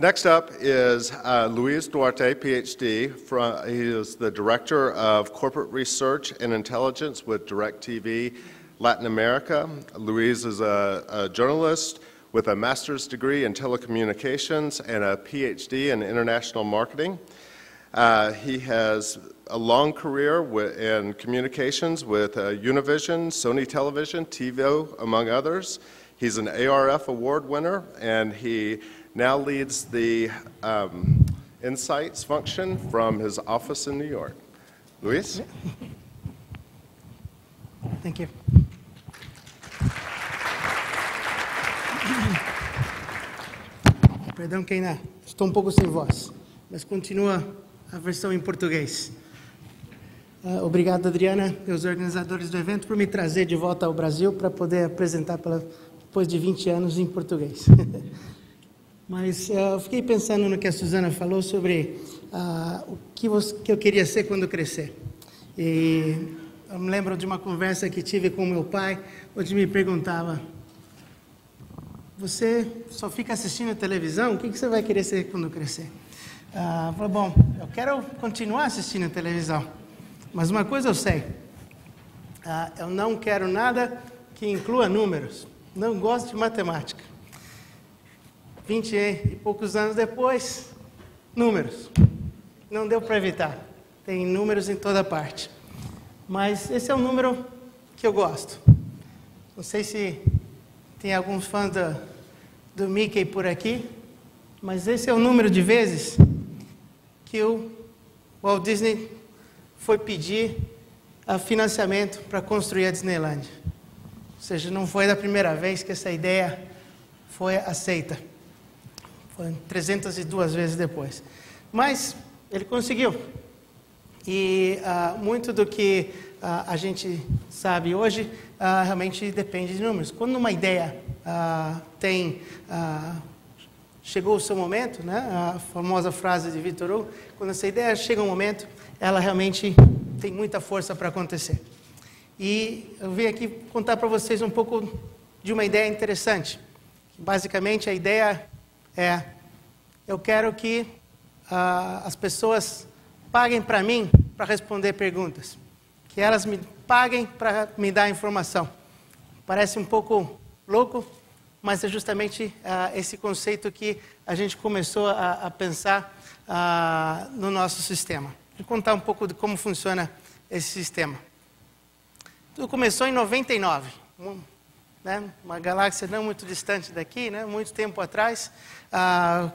Next up is Luis Duarte, PhD. He is the Director of Corporate Research and Intelligence with DirecTV Latin America. Luis is a journalist with a master's degree in telecommunications and a PhD in international marketing. He has a long career in communications with Univision, Sony Television, TiVo, among others. He's an ARF award winner, and he now leads the Insights function from his office in New York. Luis? Thank you. Perdão que ainda estou pouco sem voz, mas continua a versão em português. Obrigado, Adriana, e os organizadores do evento, por me trazer de volta ao Brasil para poder apresentar depois de 20 anos em português. Mas eu fiquei pensando no que a Suzana falou sobre o que eu queria ser quando crescer. E eu me lembro de uma conversa que tive com meu pai, onde me perguntava: você só fica assistindo televisão? O que você vai querer ser quando crescer? Eu falei, bom, eu quero continuar assistindo televisão, mas uma coisa eu sei, eu não quero nada que inclua números, não gosto de matemática. 20 e poucos anos depois, números. Não deu para evitar. Tem números em toda parte. Mas esse é um número que eu gosto. Não sei se tem alguns fãs do Mickey por aqui, mas esse é o número de vezes que o Walt Disney foi pedir financiamento para construir a Disneyland. Ou seja, não foi da primeira vez que essa ideia foi aceita. Foi 302 vezes depois. Mas ele conseguiu. E muito do que a gente sabe hoje realmente depende de números. Quando uma ideia chegou o seu momento, né, a famosa frase de Victor Hugo, quando essa ideia chega um momento, ela realmente tem muita força para acontecer. E eu vim aqui contar para vocês um pouco de uma ideia interessante. Basicamente, a ideia eu quero que as pessoas paguem para mim para responder perguntas. Que elas me paguem para me dar informação. Parece um pouco louco, mas é justamente esse conceito que a gente começou a pensar no nosso sistema. Vou contar um pouco de como funciona esse sistema. Tudo começou em 99. Uma galáxia não muito distante daqui, né, muito tempo atrás,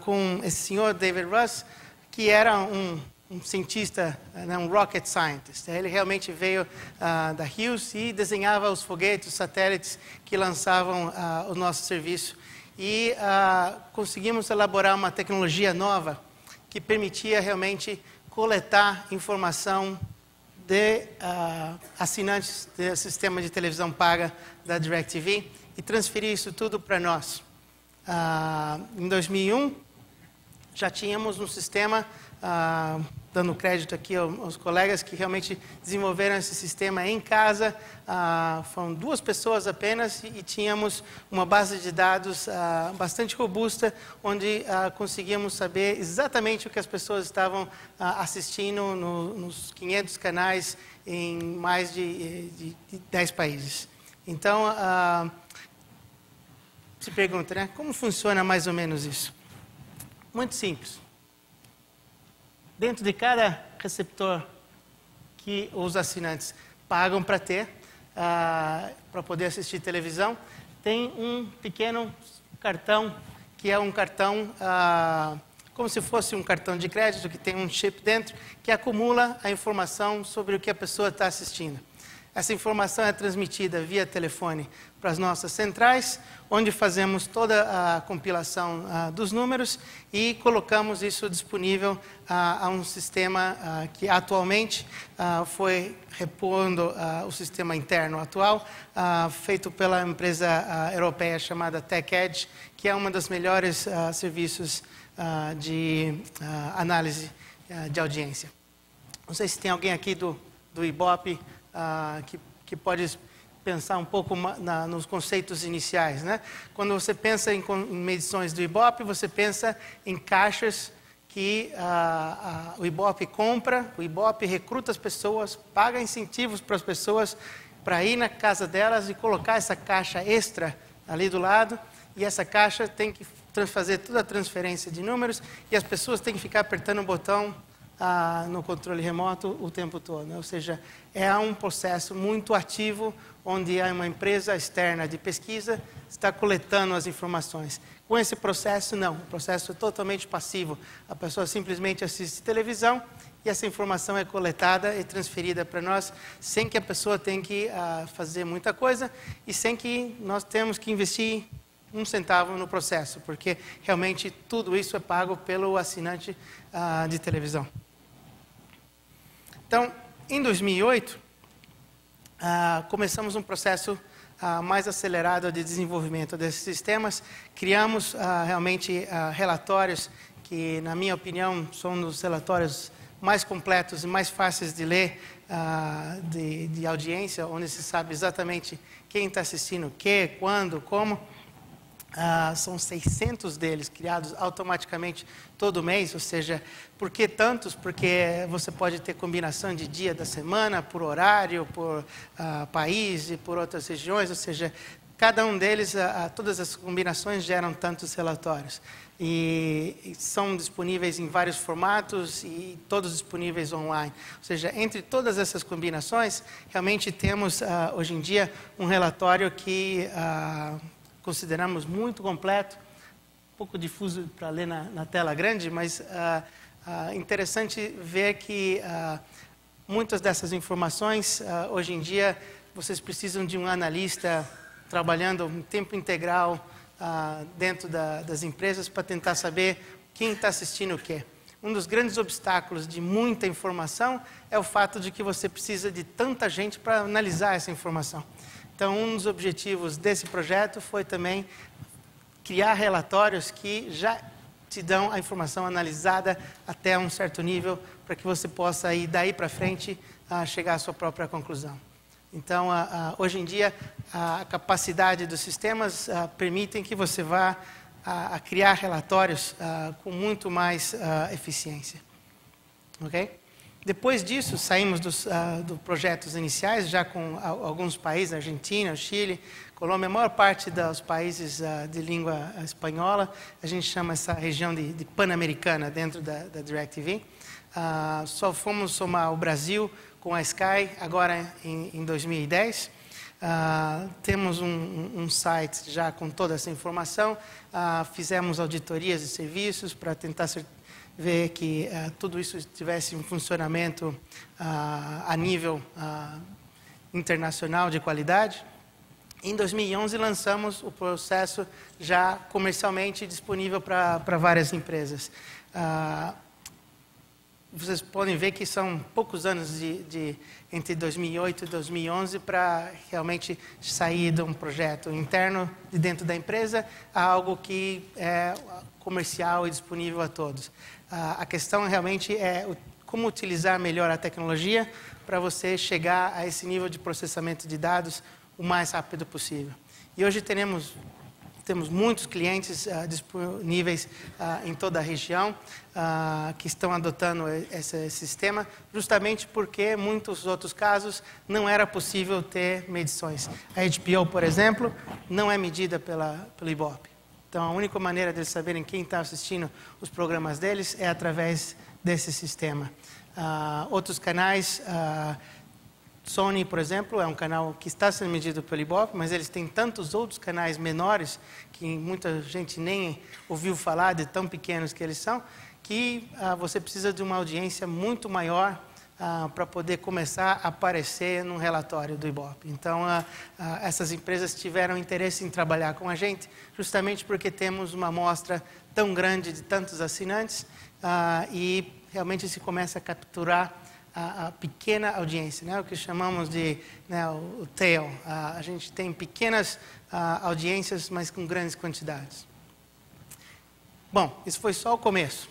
com esse senhor David Russ, que era um cientista, um rocket scientist. Ele realmente veio da Hughes e desenhava os foguetes, os satélites que lançavam o nosso serviço. E conseguimos elaborar uma tecnologia nova que permitia realmente coletar informação de assinantes do sistema de televisão paga da DirecTV e transferir isso tudo para nós. Em 2001, já tínhamos um sistema, dando crédito aqui aos colegas que realmente desenvolveram esse sistema em casa. Foram 2 pessoas apenas e tínhamos uma base de dados bastante robusta, onde conseguíamos saber exatamente o que as pessoas estavam assistindo nos 500 canais em mais de 10 países. Então, se pergunta, né? Como funciona mais ou menos isso? Muito simples. Dentro de cada receptor que os assinantes pagam para ter, para poder assistir televisão, tem um pequeno cartão, que é um cartão, como se fosse um cartão de crédito, que tem um chip dentro, que acumula a informação sobre o que a pessoa está assistindo. Essa informação é transmitida via telefone para as nossas centrais, onde fazemos toda a compilação dos números e colocamos isso disponível a um sistema que atualmente foi repondo o sistema interno atual, feito pela empresa europeia chamada TechEdge, que é uma das melhores serviços de análise de audiência. Não sei se tem alguém aqui do Ibope que pode pensar um pouco nos conceitos iniciais, né? Quando você pensa em medições do Ibope, você pensa em caixas que o Ibope compra, o Ibope recruta as pessoas, paga incentivos para as pessoas para ir na casa delas e colocar essa caixa extra ali do lado, e essa caixa tem que fazer toda a transferência de números e as pessoas têm que ficar apertando o botão no controle remoto o tempo todo, né? Ou seja, é um processo muito ativo, onde uma empresa externa de pesquisa está coletando as informações. Com esse processo, não. O processo é totalmente passivo. A pessoa simplesmente assiste televisão e essa informação é coletada e transferida para nós, sem que a pessoa tenha que fazer muita coisa e sem que nós tenhamos que investir um centavo no processo, porque realmente tudo isso é pago pelo assinante de televisão. Então, em 2008, começamos um processo mais acelerado de desenvolvimento desses sistemas. Criamos realmente relatórios que, na minha opinião, são um dos relatórios mais completos e mais fáceis de ler de audiência, onde se sabe exatamente quem está assistindo o quê, quando, como. São 600 deles criados automaticamente todo mês, ou seja, por que tantos? Porque você pode ter combinação de dia da semana, por horário, por país e por outras regiões, ou seja, cada um deles, todas as combinações geram tantos relatórios. E são disponíveis em vários formatos e todos disponíveis online. Ou seja, entre todas essas combinações, realmente temos, hoje em dia, um relatório que consideramos muito completo, um pouco difuso para ler na tela grande, mas interessante ver que muitas dessas informações, hoje em dia, vocês precisam de um analista trabalhando em tempo integral dentro das empresas para tentar saber quem está assistindo o quê. Um dos grandes obstáculos de muita informação é o fato de que você precisa de tanta gente para analisar essa informação. Então, um dos objetivos desse projeto foi também criar relatórios que já te dão a informação analisada até um certo nível, para que você possa ir daí para frente chegar à sua própria conclusão. Então, hoje em dia, a capacidade dos sistemas permitem que você vá a criar relatórios com muito mais eficiência. Ok? Depois disso, saímos dos projetos iniciais, já com alguns países, Argentina, Chile, Colômbia, a maior parte dos países de língua espanhola, a gente chama essa região de Pan-Americana dentro da DirecTV. Só fomos somar o Brasil com a Sky agora em 2010. Temos um site já com toda essa informação, fizemos auditorias de serviços para tentar ver que tudo isso estivesse em funcionamento a nível internacional de qualidade. Em 2011 lançamos o processo já comercialmente disponível para várias empresas. Vocês podem ver que são poucos anos entre 2008 e 2011 para realmente sair de um projeto interno de dentro da empresa a algo que é comercial e disponível a todos. A questão realmente é como utilizar melhor a tecnologia para você chegar a esse nível de processamento de dados o mais rápido possível. E hoje temos muitos clientes disponíveis em toda a região que estão adotando esse sistema, justamente porque em muitos outros casos não era possível ter medições. A HBO, por exemplo, não é medida pelo Ibope. Então, a única maneira de eles saberem quem está assistindo os programas deles é através desse sistema. Outros canais, Sony, por exemplo, é um canal que está sendo medido pelo Ibope, mas eles têm tantos outros canais menores, que muita gente nem ouviu falar, de tão pequenos que eles são, que você precisa de uma audiência muito maior para poder começar a aparecer num relatório do Ibope. Então, essas empresas tiveram interesse em trabalhar com a gente, justamente porque temos uma amostra tão grande de tantos assinantes e realmente se começa a capturar a pequena audiência, né? O que chamamos de o tail. A gente tem pequenas audiências, mas com grandes quantidades. Bom, isso foi só o começo.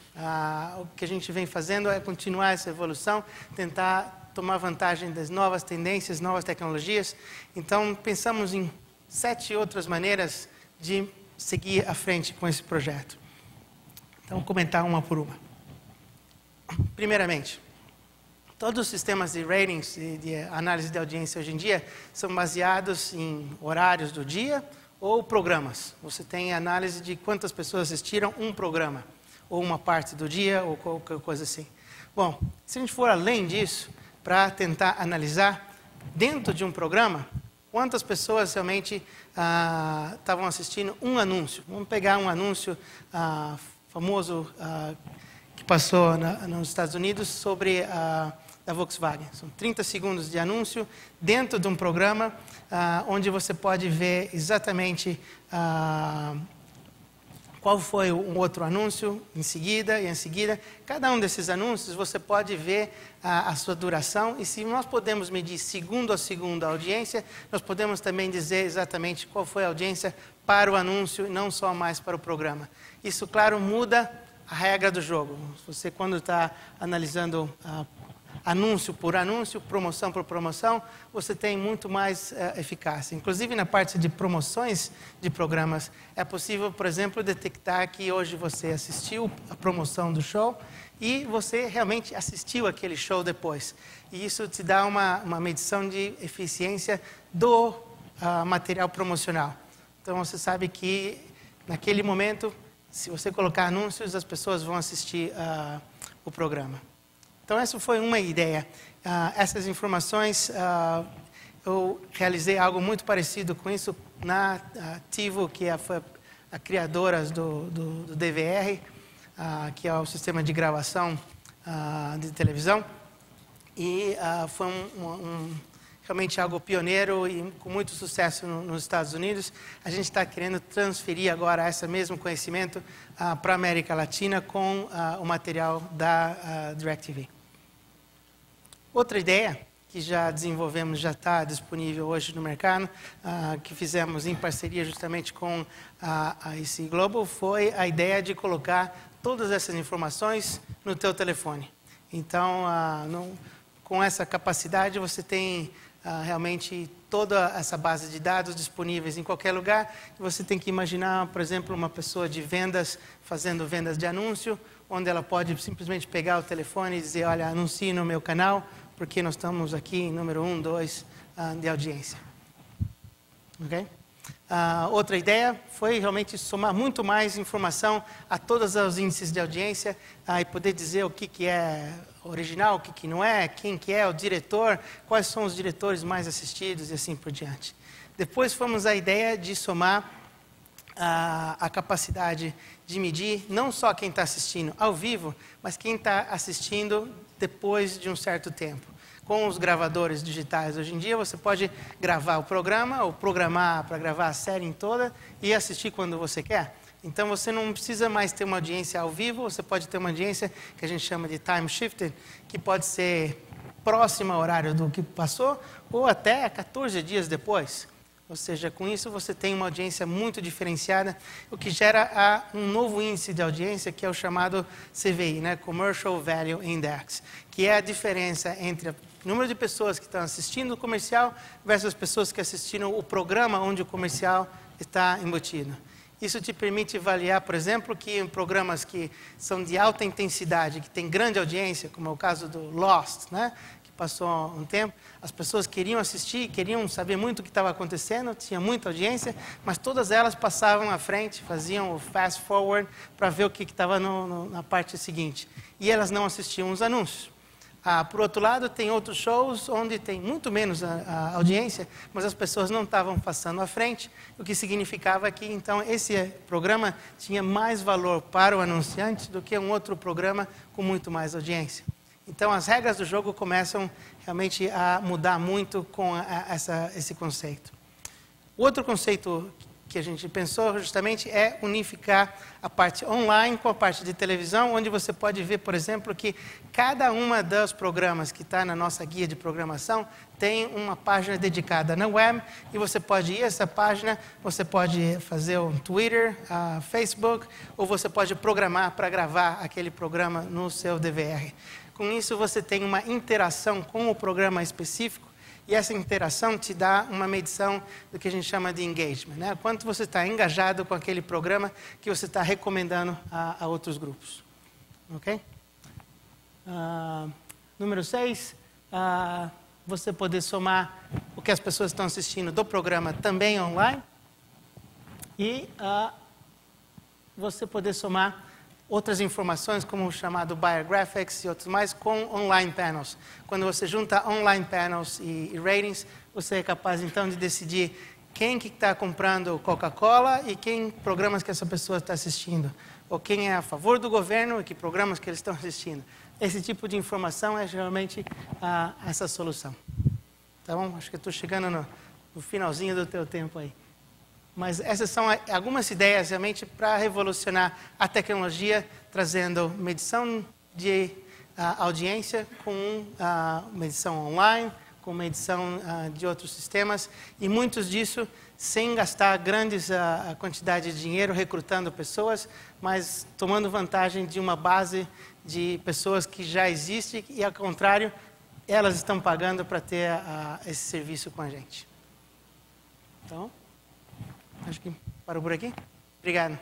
O que a gente vem fazendo é continuar essa evolução, tentar tomar vantagem das novas tendências, novas tecnologias. Então, pensamos em 7 outras maneiras de seguir à frente com esse projeto. Então, vou comentar uma por uma. Primeiramente, todos os sistemas de ratings e de análise de audiência hoje em dia são baseados em horários do dia ou programas. Você tem análise de quantas pessoas assistiram um programa, ou uma parte do dia, ou qualquer coisa assim. Bom, se a gente for além disso, para tentar analisar, dentro de um programa, quantas pessoas realmente estavam assistindo um anúncio. Vamos pegar um anúncio famoso que passou nos Estados Unidos sobre da Volkswagen. São 30 segundos de anúncio dentro de um programa onde você pode ver exatamente qual foi um outro anúncio em seguida, cada um desses anúncios você pode ver a sua duração, e se nós podemos medir segundo a segundo a audiência, nós podemos também dizer exatamente qual foi a audiência para o anúncio e não só mais para o programa. Isso, claro, muda a regra do jogo. Você, quando está analisando anúncio por anúncio, promoção por promoção, você tem muito mais eficácia. Inclusive, na parte de promoções de programas, é possível, por exemplo, detectar que hoje você assistiu a promoção do show e você realmente assistiu aquele show depois. E isso te dá uma medição de eficiência do material promocional. Então, você sabe que, naquele momento, se você colocar anúncios, as pessoas vão assistir o programa. Então, essa foi uma ideia. Essas informações, eu realizei algo muito parecido com isso na TiVo, que foi a criadora do DVR, que é o sistema de gravação de televisão. E foi realmente algo pioneiro e com muito sucesso nos Estados Unidos. A gente está querendo transferir agora esse mesmo conhecimento para a América Latina com o material da DirecTV. Outra ideia que já desenvolvemos, já está disponível hoje no mercado, que fizemos em parceria justamente com a IC Global, foi a ideia de colocar todas essas informações no teu telefone. Então, com essa capacidade, você tem realmente toda essa base de dados disponíveis em qualquer lugar. Você tem que imaginar, por exemplo, uma pessoa de vendas fazendo vendas de anúncio, onde ela pode simplesmente pegar o telefone e dizer, olha, anuncie no meu canal, porque nós estamos aqui em número 1, 2 de audiência. Ok? Outra ideia foi realmente somar muito mais informação a todos os índices de audiência e poder dizer o que é original, o que não é, quem que é o diretor, quais são os diretores mais assistidos e assim por diante. Depois fomos à ideia de somar a capacidade de medir não só quem está assistindo ao vivo, mas quem está assistindo depois de um certo tempo. Com os gravadores digitais, hoje em dia, você pode gravar o programa ou programar para gravar a série em toda e assistir quando você quer. Então, você não precisa mais ter uma audiência ao vivo, você pode ter uma audiência que a gente chama de time shifted, que pode ser próxima ao horário do que passou ou até 14 dias depois. Ou seja, com isso você tem uma audiência muito diferenciada, o que gera um novo índice de audiência, que é o chamado CVI, né? Commercial Value Index, que é a diferença entre o número de pessoas que estão assistindo o comercial versus as pessoas que assistiram o programa onde o comercial está embutido. Isso te permite avaliar, por exemplo, que em programas que são de alta intensidade, que têm grande audiência, como é o caso do Lost, né? Passou um tempo, as pessoas queriam assistir, queriam saber muito o que estava acontecendo, tinha muita audiência, mas todas elas passavam à frente, faziam o fast forward para ver o que estava na parte seguinte. E elas não assistiam os anúncios. Por outro lado, tem outros shows onde tem muito menos a audiência, mas as pessoas não estavam passando à frente, o que significava que, então, esse programa tinha mais valor para o anunciante do que um outro programa com muito mais audiência. Então, as regras do jogo começam realmente a mudar muito com esse conceito. O outro conceito que a gente pensou justamente é unificar a parte online com a parte de televisão, onde você pode ver, por exemplo, que cada uma dos programas que está na nossa guia de programação tem uma página dedicada na web, e você pode ir a essa página, você pode fazer um Twitter, Facebook, ou você pode programar para gravar aquele programa no seu DVR. Com isso, você tem uma interação com o programa específico e essa interação te dá uma medição do que a gente chama de engagement, né? Quanto você está engajado com aquele programa que você está recomendando a outros grupos. Ok? Número 6, você poder somar o que as pessoas estão assistindo do programa também online e você poder somar outras informações, como o chamado Biographics e outros mais, com online panels. Quando você junta online panels e ratings, você é capaz, então, de decidir quem que está comprando Coca-Cola e quem programas que essa pessoa está assistindo. Ou quem é a favor do governo e que programas que eles estão assistindo. Esse tipo de informação é geralmente essa solução. Tá bom? Acho que estou chegando no finalzinho do teu tempo aí. Mas essas são algumas ideias realmente para revolucionar a tecnologia, trazendo medição de audiência com medição online, com medição de outros sistemas, e muitos disso sem gastar grandes quantidades de dinheiro recrutando pessoas, mas tomando vantagem de uma base de pessoas que já existe e, ao contrário, elas estão pagando para ter esse serviço com a gente. Então, acho que parou por aqui. Obrigado.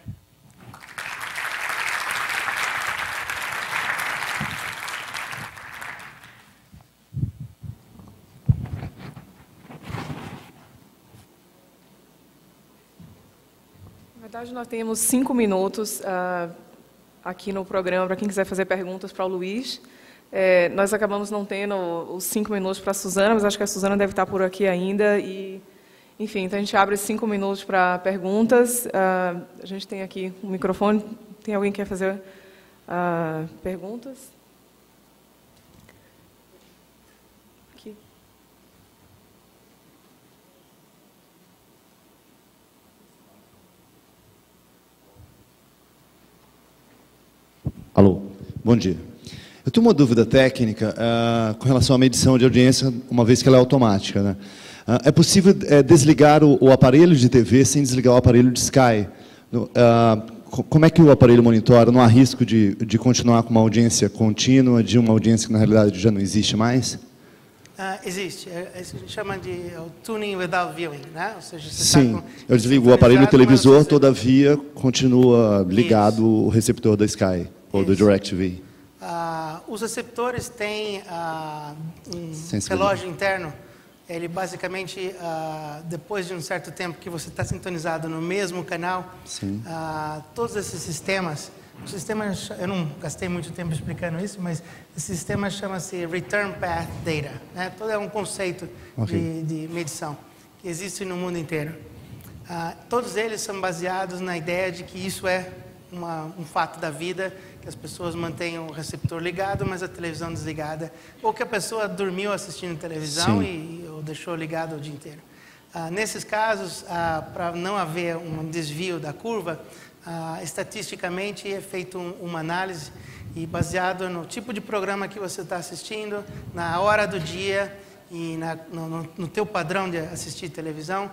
Na verdade, nós temos 5 minutos aqui no programa para quem quiser fazer perguntas para o Luiz. Nós acabamos não tendo os 5 minutos para a Suzana, mas acho que a Suzana deve estar por aqui ainda. E, enfim, então a gente abre 5 minutos para perguntas. A gente tem aqui um microfone. Tem alguém que quer fazer perguntas? Aqui. Alô, bom dia. Eu tenho uma dúvida técnica com relação à medição de audiência, uma vez que ela é automática, né? É possível desligar o aparelho de TV sem desligar o aparelho de Sky? Como é que o aparelho monitora? Não há risco de continuar com uma audiência contínua, de uma audiência que, na realidade, já não existe mais? Existe. Isso a gente chama de tuning without viewing, né? Ou seja, você sim, eu desligo o aparelho televisor, todavia continua ligado o receptor da Sky ou do DirecTV. Os receptores têm um relógio interno. Ele basicamente, depois de um certo tempo que você está sintonizado no mesmo canal, todos esses sistemas, eu não gastei muito tempo explicando isso, mas esse sistema chama-se Return Path Data, né? Todo é um conceito de medição que existe no mundo inteiro. Todos eles são baseados na ideia de que isso é um fato da vida, que as pessoas mantenham o receptor ligado, mas a televisão desligada, ou que a pessoa dormiu assistindo televisão ou deixou ligado o dia inteiro. Nesses casos, para não haver um desvio da curva, estatisticamente é feita uma análise e baseado no tipo de programa que você está assistindo, na hora do dia e no teu padrão de assistir televisão,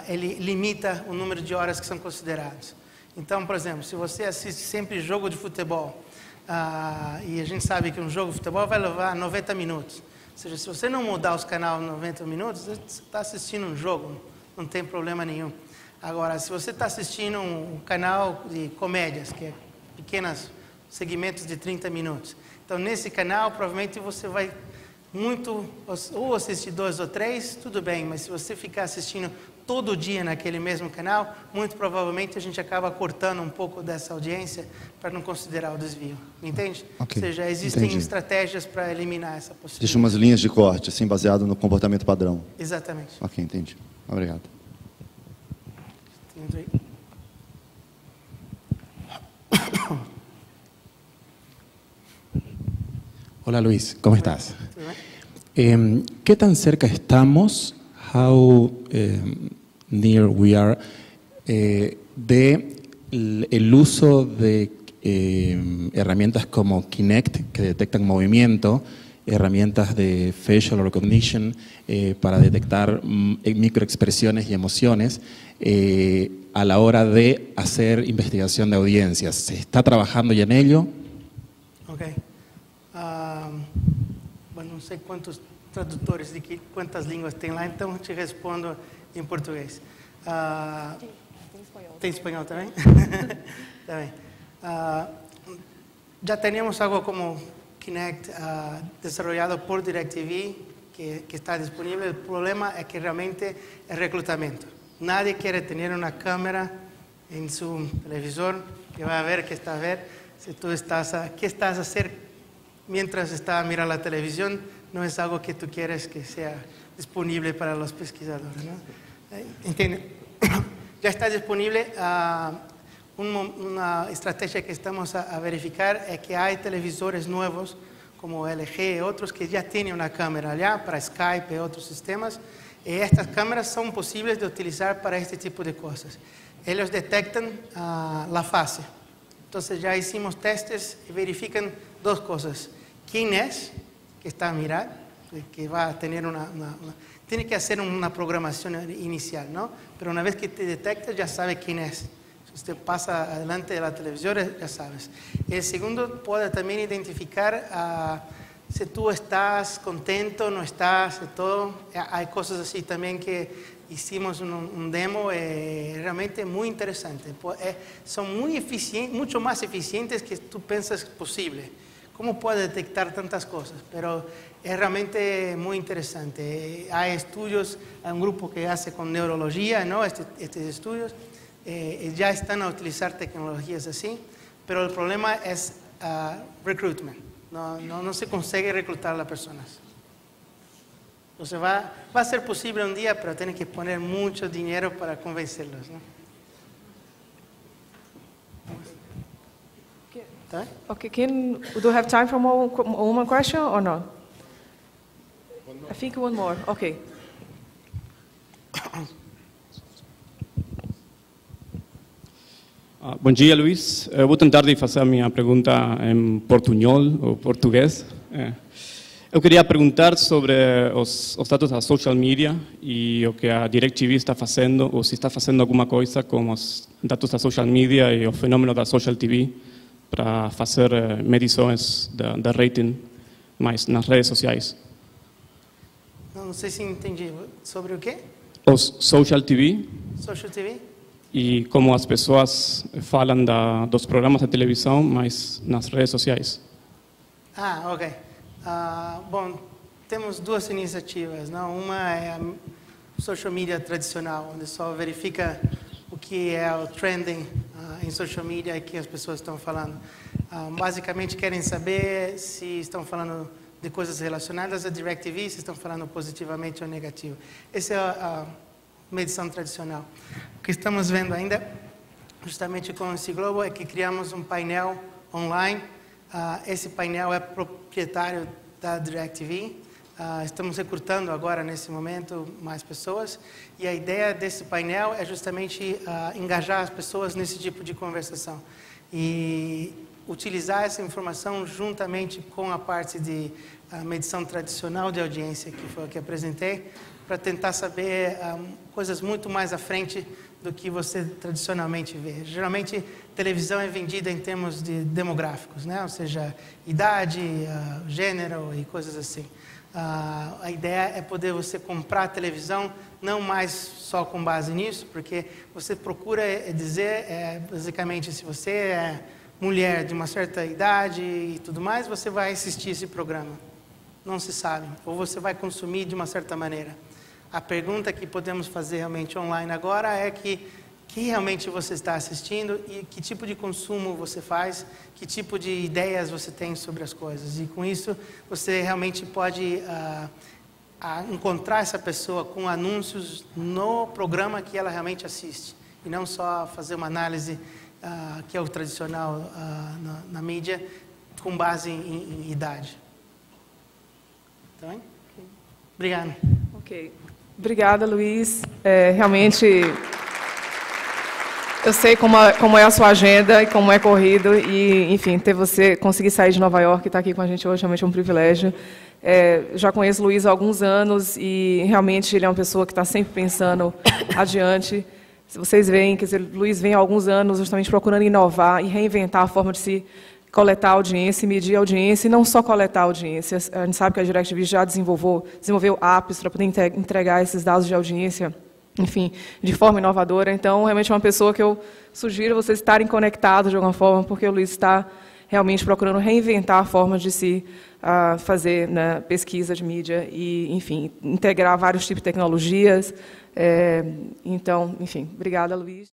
ele limita o número de horas que são consideradas. Então, por exemplo, se você assiste sempre jogo de futebol, e a gente sabe que um jogo de futebol vai levar 90 minutos. Ou seja, se você não mudar os canais 90 minutos, você está assistindo um jogo, não tem problema nenhum. Agora, se você está assistindo um canal de comédias, que é pequenos segmentos de 30 minutos, então nesse canal provavelmente você vai ou assistir 2 ou 3, tudo bem, mas se você ficar assistindo todo dia naquele mesmo canal, muito provavelmente a gente acaba cortando um pouco dessa audiência para não considerar o desvio, entende? Ou seja, existem estratégias para eliminar essa possibilidade. Existem umas linhas de corte, assim, baseado no comportamento padrão. Exatamente. Ok, entendi. Obrigado. Hola Luis, ¿cómo estás? ¿Qué tan cerca estamos, how near we are, de el uso de herramientas como Kinect, que detectan movimiento, herramientas de facial recognition para detectar microexpresiones y emociones a la hora de hacer investigación de audiencias? ¿Se está trabajando ya en ello? Ok. sei quantos tradutores de quantas línguas tem lá, então eu te respondo em português. Tem espanhol também? Também. Ya tenemos algo como Kinect desarrollado por DirecTV que está disponible. El problema es que realmente es reclutamiento. Nadie quiere tener una cámara en su televisor que va a ver qué está a ver. Si tú qué estás a hacer mientras estás mirando la televisión, no es algo que tú quieres que sea disponible para los pesquisadores, ¿no? ¿Entiendes? Ya está disponible. Una estrategia que estamos a verificar es que hay televisores nuevos como LG y otros que ya tienen una cámara ya para Skype y otros sistemas. Y estas cámaras son posibles de utilizar para este tipo de cosas. Ellos detectan la fase. Entonces ya hicimos testes y verifican dos cosas. ¿Quién es que está a mirar? Que va a tener tiene que hacer una programación inicial, ¿no? Pero una vez que te detecta ya sabe quién es. Si usted pasa adelante de la televisión ya sabes. El segundo puede también identificar si tú estás contento, no estás, todo. Hay cosas así también que hicimos un demo realmente muy interesante. Son muy eficientes, mucho más eficientes que tú piensas posible. ¿Cómo puede detectar tantas cosas? Pero es realmente muy interesante. Hay estudios, hay un grupo que hace con neurología, ¿no? Estos estudios ya están a utilizar tecnologías así, pero el problema es recruitment. No se consigue reclutar a las personas. Entonces va a ser posible un día, pero tiene que poner mucho dinero para convencerlos, ¿no? Okay, do we have time for one more question or not? I think one more. Okay. Bom dia, Luís. Eu vou tentar fazer a minha pergunta em portunhol ou português. Eu queria perguntar sobre os dados da social media e o que a DirecTV está fazendo, ou se está fazendo alguma coisa com os dados da social media e o fenômeno da social TV para fazer medições de rating mais nas redes sociais. Não sei se entendi. Sobre o quê? Os social TV. Social TV? E como as pessoas falam dos programas de televisão, mas nas redes sociais. Ok. Bom, temos duas iniciativas, não? Uma é a social media tradicional, onde só verifica o que é o trending em social media e que as pessoas estão falando. Basicamente querem saber se estão falando de coisas relacionadas a DirecTV, se estão falando positivamente ou negativo. Essa é a medição tradicional. O que estamos vendo ainda, justamente com esse globo, é que criamos um painel online. Esse painel é proprietário da DirecTV. Estamos recrutando agora, nesse momento, mais pessoas. E a ideia desse painel é justamente engajar as pessoas nesse tipo de conversação. E utilizar essa informação juntamente com a parte de medição tradicional de audiência, que foi a que apresentei, para tentar saber coisas muito mais à frente do que você tradicionalmente vê. Geralmente, televisão é vendida em termos de demográficos, né? Ou seja, idade, gênero e coisas assim. A ideia é poder você comprar televisão não mais só com base nisso, porque você procura dizer, basicamente, se você é mulher de uma certa idade e tudo mais, você vai assistir esse programa. Não se sabe. Ou você vai consumir de uma certa maneira. A pergunta que podemos fazer realmente online agora é que realmente você está assistindo e que tipo de consumo você faz, que tipo de ideias você tem sobre as coisas. E com isso, você realmente pode encontrar essa pessoa com anúncios no programa que ela realmente assiste. E não só fazer uma análise que é o tradicional na mídia, com base em idade. Tá bem? Obrigado. Ok. Obrigada, Luís. Realmente, eu sei como é a sua agenda e como é corrido. E, enfim, ter você conseguir sair de Nova York e estar aqui com a gente hoje realmente é um privilégio. Já conheço o Luís há alguns anos e realmente ele é uma pessoa que está sempre pensando adiante. Se vocês veem, quer dizer, Luís vem há alguns anos justamente procurando inovar e reinventar a forma de se coletar audiência e medir audiência, e não só coletar audiência. A gente sabe que a DirecTV já desenvolveu apps para poder entregar esses dados de audiência, enfim, de forma inovadora. Então, realmente é uma pessoa que eu sugiro vocês estarem conectados de alguma forma, porque o Luiz está realmente procurando reinventar a forma de se fazer, né, pesquisa de mídia e, enfim, integrar vários tipos de tecnologias. Então, enfim, obrigada, Luiz.